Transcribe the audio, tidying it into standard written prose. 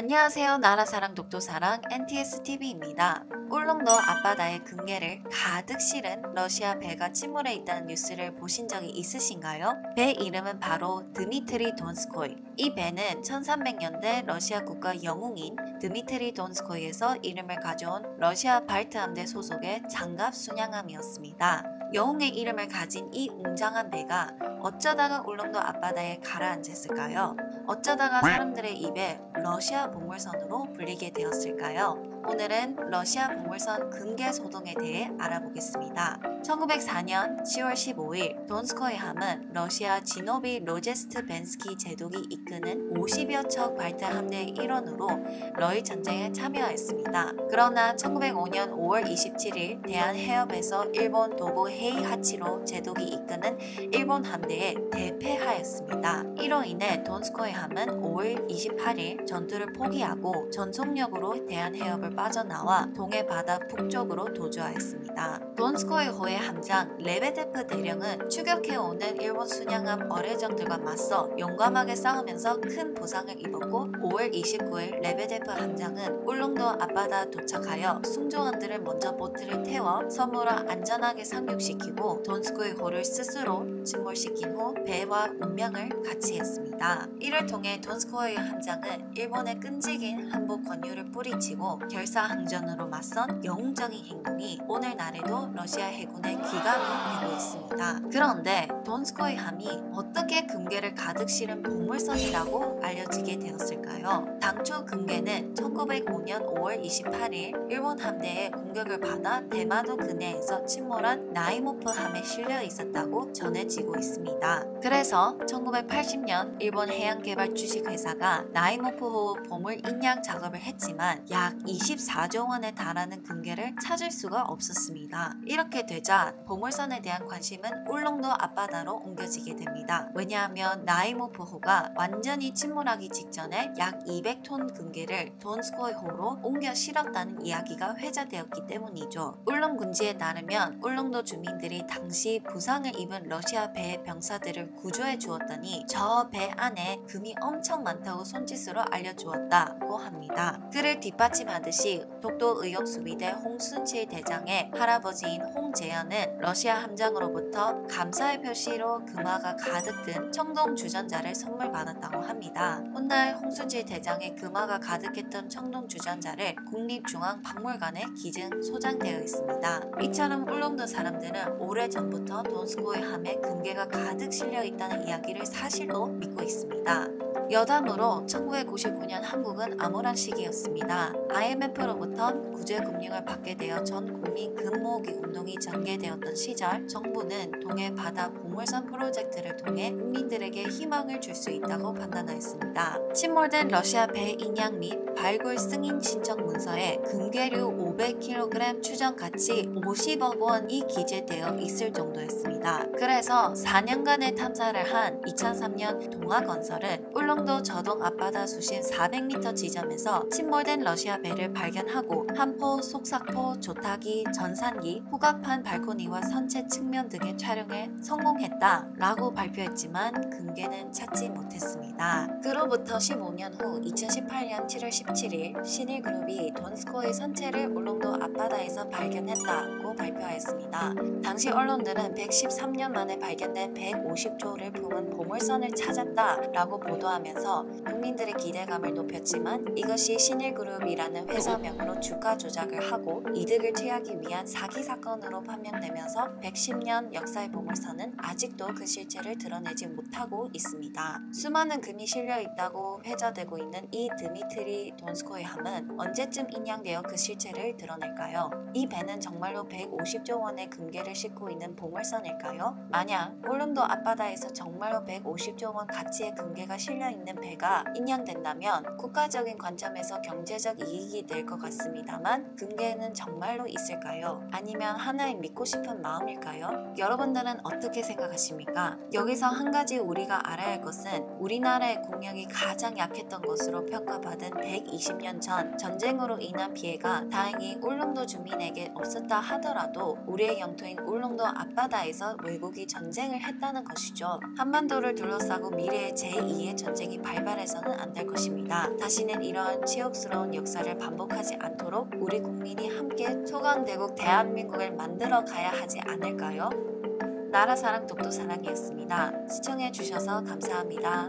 안녕하세요. 나라사랑 독도사랑 NTSTV입니다. 울릉도 앞바다에 금괴를 가득 실은 러시아 배가 침몰해 있다는 뉴스를 보신 적이 있으신가요? 배 이름은 바로 드미트리 돈스코이. 이 배는 1300년대 러시아 국가 영웅인 드미트리 돈스코이에서 이름을 가져온 러시아 발트 함대 소속의 장갑 순양함이었습니다. 영웅의 이름을 가진 이 웅장한 배가 어쩌다가 울릉도 앞바다에 가라앉았을까요? 어쩌다가 사람들의 입에 러시아 보물선으로 불리게 되었을까요? 오늘은 러시아 보물선 금괴 소동에 대해 알아보겠습니다. 1904년 10월 15일 돈스코이 함은 러시아 지노비 로제스트 벤스키 제독이 이끄는 50여 척 발트 함대의 일원으로 러일 전쟁에 참여했습니다. 그러나 1905년 5월 27일 대한해협에서 일본 도고 헤이하치로 제독이 이끄는 일본 함대에 대패하였습니다. 이로 인해 돈스코이 함은 5월 28일 전투를 포기하고 전속력으로 대한해협을 빠져나와 동해 바다 북쪽으로 도주하였습니다. 돈스코이 호의 함장 레베데프 대령은 추격해오는 일본 순양함 어뢰정들과 맞서 용감하게 싸우면서 큰 부상을 입었고 5월 29일 레베데프 함장은 울릉도 앞바다 도착하여 승조원들을 먼저 보트를 태워 섬으로 안전하게 상륙시키고 돈스코이 호를 스스로 침몰시킨 후 배와 운명을 같이 했습니다. 이를 통해 돈스코이 함장은 일본의 끈질긴 한복 권유를 뿌리치고 결사항전으로 맞선 영웅적인 행동이 오늘날에도 러시아 해군의 귀감이 되고 있습니다. 그런데 돈스코이 함이 어떻게 금괴를 가득 실은 보물선이라고 알려지게 되었을까요? 당초 금괴는 1905년 5월 28일 일본 함대의 공격을 받아 대마도 근해에서 침몰한 나이모프 함에 실려 있었다고 전해지고 있습니다. 그래서 1980년 일본 해양개발 주식회사가 나이모프호 보물 인양 작업을 했지만 약 24조 원에 달하는 금괴를 찾을 수가 없었습니다. 이렇게 되자 보물선에 대한 관심은 울릉도 앞바다로 옮겨지게 됩니다. 왜냐하면 나이모프호가 완전히 침몰하기 직전에 약 200톤 금괴를 돈스코이호로 옮겨 실었다는 이야기가 회자되었기 때문이죠. 울릉군지에 따르면 울릉도 주민들이 당시 부상을 입은 러시아 배 병사들을 구조해 주었더니 저 배 안에 금이 엄청 많다고 손짓으로 알려주었다고 합니다. 그를 뒷받침하듯이 독도 의용수비대 홍순칠 대장의 할아버지인 홍재현은 러시아 함장으로부터 감사의 표시로 금화가 가득 든 청동 주전자를 선물 받았다고 합니다. 훗날 홍순칠 대장의 금화가 가득했던 청동 주전자를 국립중앙박물관에 기증 소장되어 있습니다. 이처럼 울릉도 사람들은 오래전부터 돈스코이 함에 금괴가 가득 실려 있다는 이야기를 사실로 믿고 있습니다. 여담으로 1999년 한국은 암울한 시기였습니다. IMF로부터 구제금융을 받게 되어 전 국민 금모으기 운동이 전개되었던 시절 정부는 동해 바다 보물선 프로젝트를 통해 국민들에게 희망을 줄 수 있다고 판단하였습니다. 침몰된 러시아 배 인양 및 발굴 승인 신청 문서에 금괴류 500kg 추정 가치 50억 원이 기재되어 있을 정도였습니다. 그래서 4년간의 탐사를 한 2003년 동아건설은 울릉도 저동 앞바다 수심 400m 지점에서 침몰된 러시아 배를 발견하고 함포, 속삭포, 조타기, 전산기, 후각판 발코니와 선체 측면 등의 촬영에 성공했다라고 발표했지만 금괴는 찾지 못했습니다. 그로부터 15년 후 2018년 7월 17일 신일그룹이 돈스코이 선체를 울릉도 앞바다에서 발견했다고 발표하였습니다. 당시 언론들은 113년 만에 발견된 150조를 품은 보물선을 찾았다라고 보도하면서 국민들의 기대감을 높였지만 이것이 신일그룹이라는 회사명으로 주가 조작을 하고 이득을 취하기 위한 사기 사건으로 판명되면서 110년 역사의 보물선은 아직도 그 실체를 드러내지 못하고 있습니다. 수많은 금이 실려 있다고 회자되고 있는 이 드미트리 돈스코이 함은 언제쯤 인양되어 그 실체를 드러낼까요? 이 배는 정말로 150조 원의 금괴를 싣고 있는 보물선일까요? 만약 울릉도 앞바다에서 정말로 150조 원 가치의 금괴가 실려 있는 배가 인양된다면 국가적인 관점에서 경제적 이익이 될 것 같습니다만 금괴는 정말로 있을까요? 아니면 하나의 믿고 싶은 마음일까요? 여러분들은 어떻게 생각하십니까? 여기서 한 가지 우리가 알아야 할 것은 우리나라의 국력이 가장 약했던 것으로 평가받은 220년 전 전쟁으로 인한 피해가 다행히 울릉도 주민에게 없었다 하더라도 우리의 영토인 울릉도 앞바다에서 외국이 전쟁을 했다는 것이죠. 한반도를 둘러싸고 미래의 제2의 전쟁이 발발해서는 안 될 것입니다. 다시는 이러한 치욕스러운 역사를 반복하지 않도록 우리 국민이 함께 소강대국 대한민국을 만들어 가야 하지 않을까요? 나라사랑 독도사랑이었습니다. 시청해주셔서 감사합니다.